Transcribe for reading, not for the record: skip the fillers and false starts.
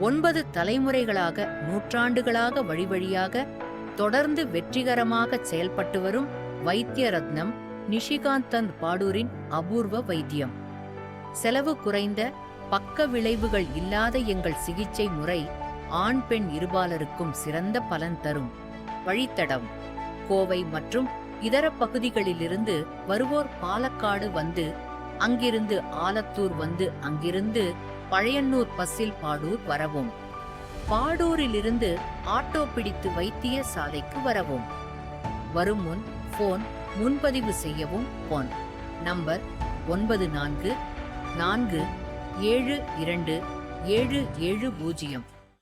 9 தலைமுறைகளாக நூற்றாண்டுகளாக வழிவழியாக தொடர்ந்து வெற்றிகரமாக செயல்பட்டு வரும் வைத்திய ரத்னம் நிஷிகாந்தன் பாடூரின் அபூர்வ வைத்தியம். செலவு குறைந்த, பக்க விளைவுகள் இல்லாத எங்கள் சிகிச்சை முறை ஆண் பெண் இருபாலருக்கும் சிறந்த பலன் தரும். வழித்தடம்: கோவை மற்றும் இதர பகுதிகளிலிருந்து வருவோர் பாலக்காடு வந்து அங்கிருந்து ஆலத்தூர் வந்து அங்கிருந்து பழையன்னூர் பஸ்ஸில் பாடூர் வரவும். பாடூரிலிருந்து ஆட்டோ பிடித்து வைத்திய சாலைக்கு வரவும். வரும் முன் போன் முன்பதிவு செய்யவும். Phone number 94 472 770.